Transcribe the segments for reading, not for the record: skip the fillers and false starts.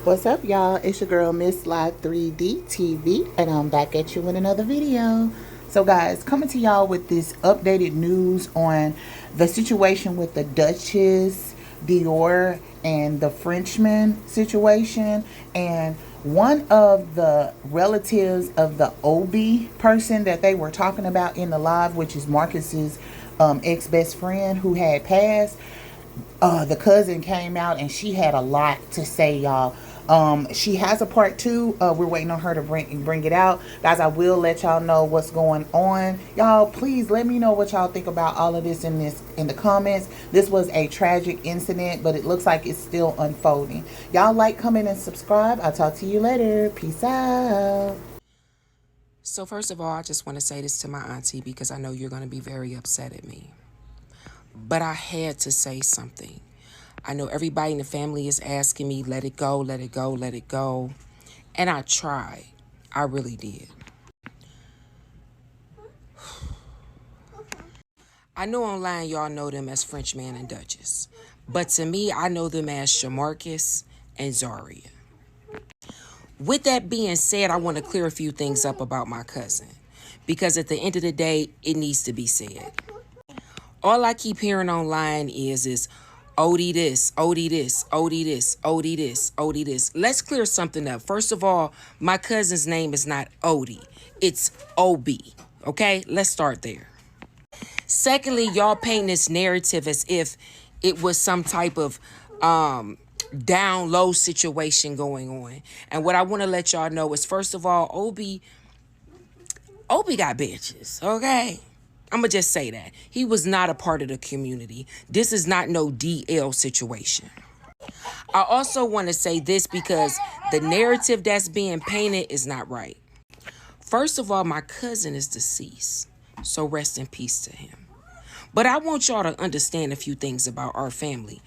What's up, y'all? It's your girl, Miss Live 3D TV, and I'm back at you with another video. So, guys, coming to y'all with this updated news on the situation with the Duchess Dior and the Frenchman situation, and one of the relatives of the OBIE person that they were talking about in the live, which is Marcus's ex-best friend who had passed. The cousin came out and she had a lot to say, y'all. She has a part two. We're waiting on her to bring it out, guys. I will let y'all know what's going on. Y'all, please let me know what y'all think about all of this in the comments. This was a tragic incident, but it looks like it's still unfolding. Y'all like, comment, and subscribe. I'll talk to you later. Peace out. So first of all, I just want to say this to my auntie because I know you're going to be very upset at me. But I had to say something. I know everybody in the family is asking me, let it go, let it go, let it go. And I tried. I really did. I know online y'all know them as Frenchman and Duchess. But to me, I know them as Shamarcus and Zaria. With that being said, I want to clear a few things up about my cousin. Because at the end of the day, it needs to be said. All I keep hearing online is Odie this, Odie this, Odie this, Odie this, Odie this. Let's clear something up. First of all, my cousin's name is not Odie. It's OB. Okay? Let's start there. Secondly, y'all paint this narrative as if it was some type of down low situation going on. And what I want to let y'all know is, first of all, OB got bitches, okay? I'm going to just say that. He was not a part of the community. This is not no DL situation. I also want to say this because the narrative that's being painted is not right. First of all, my cousin is deceased, so rest in peace to him. But I want y'all to understand a few things about our family.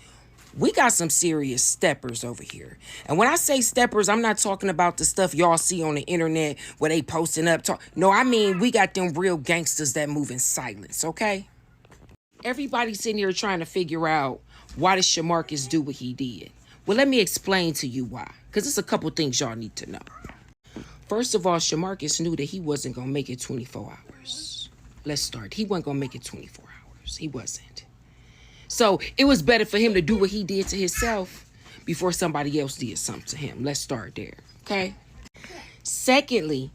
We got some serious steppers over here. And when I say steppers, I'm not talking about the stuff y'all see on the internet where they posting up. No, I mean, we got them real gangsters that move in silence, okay? Everybody's sitting here trying to figure out, why did Shamarcus do what he did? Well, let me explain to you why. Because there's a couple things y'all need to know. First of all, Shamarcus knew that he wasn't going to make it 24 hours. Let's start. He wasn't going to make it 24 hours. He wasn't. So it was better for him to do what he did to himself before somebody else did something to him. Let's start there, okay? Secondly,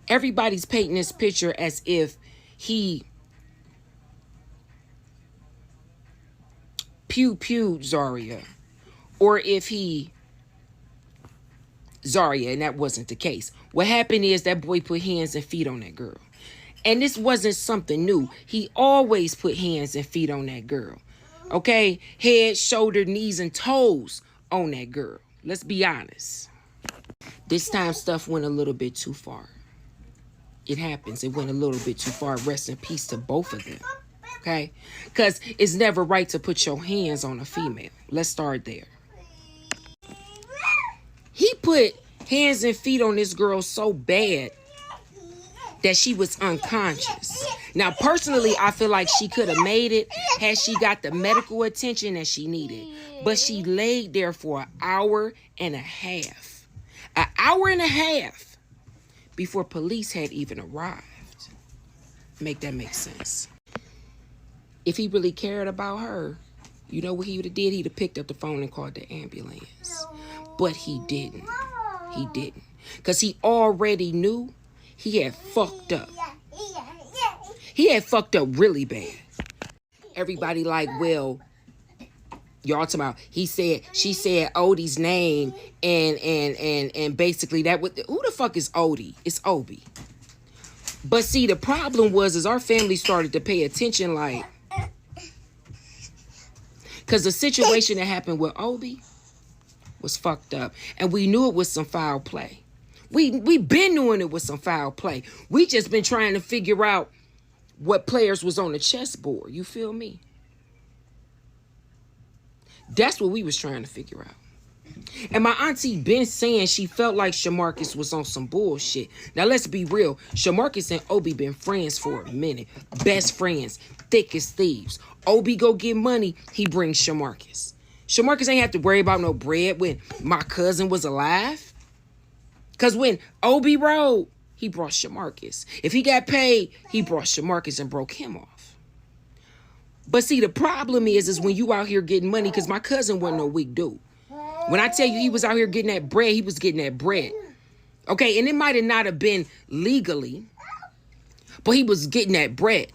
everybody's painting this picture as if he pew-pewed Zaria, or if he Zaria, and that wasn't the case. What happened is that boy put hands and feet on that girl. And this wasn't something new. He always put hands and feet on that girl. Okay, head, shoulder, knees, and toes on that girl. Let's be honest. This time stuff went a little bit too far. It happens. It went a little bit too far. Rest in peace to both of them. Okay? Because it's never right to put your hands on a female. Let's start there. He put hands and feet on this girl so bad that she was unconscious. Now, personally, I feel like she could have made it had she got the medical attention that she needed. But she laid there for an hour and a half. An hour and a half before police had even arrived. Make that make sense. If he really cared about her, you know what he would have did? He'd have picked up the phone and called the ambulance. But he didn't. He didn't. Because he already knew he had fucked up. He had fucked up really bad. Everybody like, well, y'all talking about, she said Odie's name and basically that would, who the fuck is Odie? It's Obi. But see, the problem was our family started to pay attention, like, because the situation that happened with Obi was fucked up. And we knew it was some foul play. We been knowing it was some foul play. We just been trying to figure out what players was on the chessboard. You feel me? That's what we was trying to figure out. And my auntie been saying she felt like Shamarcus was on some bullshit. Now, let's be real. Shamarcus and Obi been friends for a minute. Best friends. Thick as thieves. Obi go get money. He brings Shamarcus. Shamarcus ain't have to worry about no bread when my cousin was alive. Because when OB rode, he brought Shamarcus. If he got paid, he brought Shamarcus and broke him off. But see, the problem is when you out here getting money, because my cousin wasn't no weak dude. When I tell you he was out here getting that bread, he was getting that bread. Okay, and it might have not have been legally, but he was getting that bread.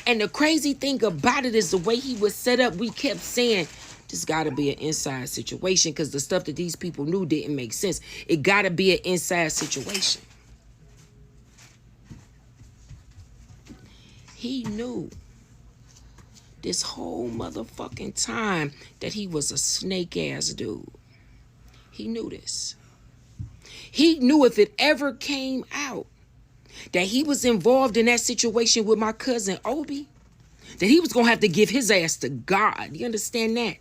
And the crazy thing about it is the way he was set up, we kept saying, this got to be an inside situation because the stuff that these people knew didn't make sense. It got to be an inside situation. He knew this whole motherfucking time that he was a snake-ass dude. He knew this. He knew if it ever came out that he was involved in that situation with my cousin Obi, that he was going to have to give his ass to God. You understand that?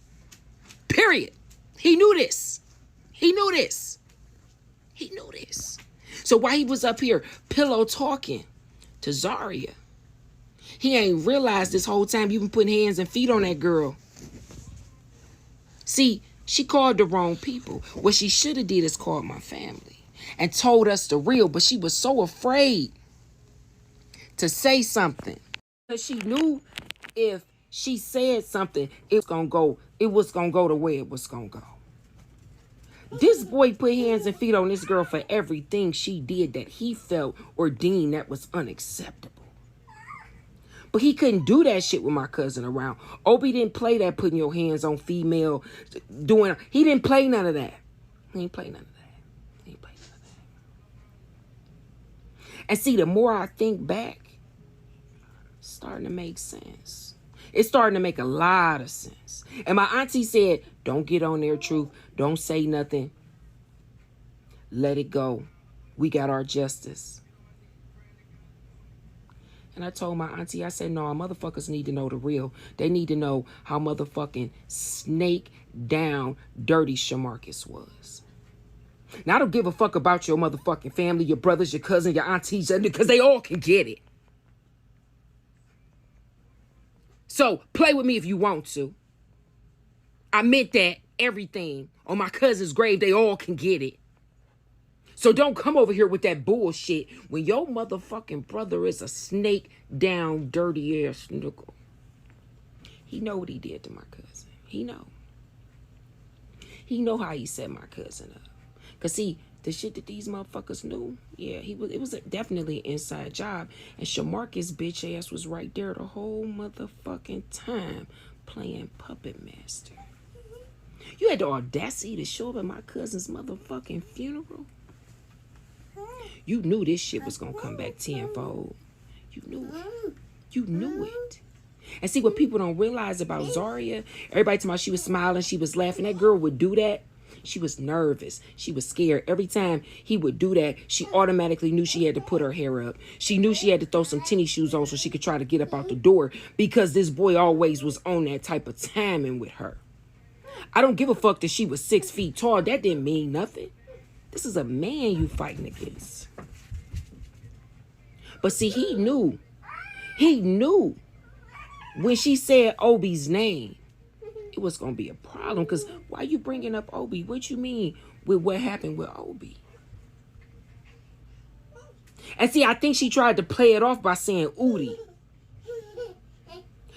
Period. He knew this. He knew this. He knew this. So while he was up here pillow talking to Zaria, he ain't realized this whole time you been putting hands and feet on that girl. See, she called the wrong people. What she should have did is called my family and told us the real, but she was so afraid to say something. Because she knew if she said something, it was gonna go the way it was gonna go. This boy put hands and feet on this girl for everything she did that he felt or deemed that was unacceptable. But he couldn't do that shit with my cousin around. Obi didn't play that putting your hands on female, he didn't play none of that. He ain't play none of that. He ain't play none of that. And see, the more I think back, it's starting to make sense. It's starting to make a lot of sense. And my auntie said, don't get on there, Truth. Don't say nothing. Let it go. We got our justice. And I told my auntie, I said, no, motherfuckers need to know the real. They need to know how motherfucking snake down dirty Shamarcus was. Now, I don't give a fuck about your motherfucking family, your brothers, your cousins, your aunties, because they all can get it. So play with me if you want to. I meant that everything on my cousin's grave, they all can get it. So don't come over here with that bullshit when your motherfucking brother is a snake down dirty ass nickel. He know what he did to my cousin. He know. He know how he set my cousin up. Cause see, the shit that these motherfuckers knew, yeah, it was definitely an inside job. And Shamarcus bitch ass was right there the whole motherfucking time playing puppet master. You had the audacity to show up at my cousin's motherfucking funeral. You knew this shit was gonna come back tenfold. You knew it. You knew it. And see what people don't realize about Zaria, everybody talking about she was smiling, she was laughing. That girl would do that. She was nervous. She was scared. Every time he would do that, she automatically knew she had to put her hair up. She knew she had to throw some tennis shoes on so she could try to get up out the door because this boy always was on that type of timing with her. I don't give a fuck that she was 6 feet tall. That didn't mean nothing. This is a man you fighting against. But see, he knew when she said Obi's name, it was going to be a problem. Because why you bringing up Obi? What you mean with what happened with Obi? And see, I think she tried to play it off by saying Udi.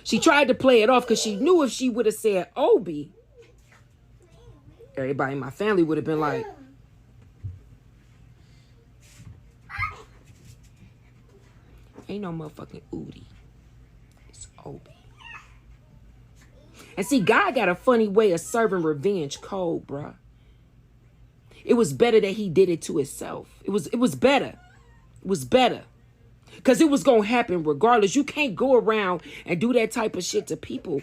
She tried to play it off because she knew if she would have said Obi, everybody in my family would have been like, ain't no motherfucking Udi. It's Obi. And see, God got a funny way of serving revenge cold, bruh. It was better that he did it to himself. It was better. It was better. Because it was going to happen regardless. You can't go around and do that type of shit to people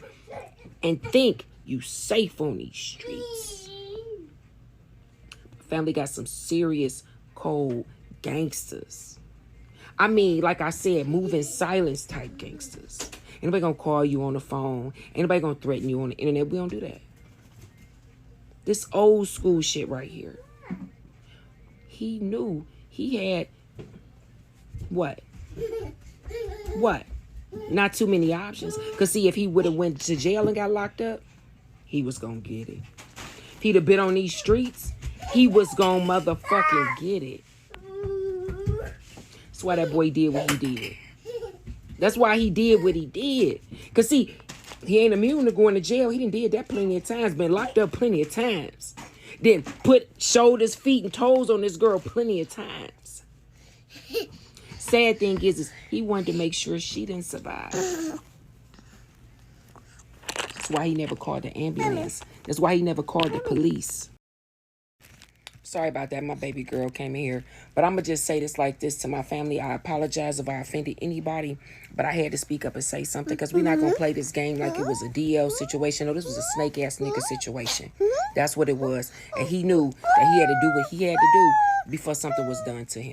and think you safe on these streets. Family got some serious cold gangsters. I mean, like I said, moving silence type gangsters. Ain't nobody gonna call you on the phone. Ain't nobody gonna threaten you on the internet. We don't do that. This old school shit right here. He knew he had what? What? Not too many options. Because see, if he would have went to jail and got locked up, he was gonna get it. If he'd have been on these streets, he was gonna motherfucking get it. That's why that boy did what he did. That's why he did what he did. Because, see, he ain't immune to going to jail. He done did that plenty of times. Been locked up plenty of times. Then put shoulders, feet, and toes on this girl plenty of times. Sad thing is he wanted to make sure she didn't survive. That's why he never called the ambulance. That's why he never called the police. Sorry about that. My baby girl came in here. But I'm going to just say this like this to my family. I apologize if I offended anybody. But I had to speak up and say something. Because we're not going to play this game like it was a DL situation. No, this was a snake-ass nigga situation. That's what it was. And he knew that he had to do what he had to do before something was done to him.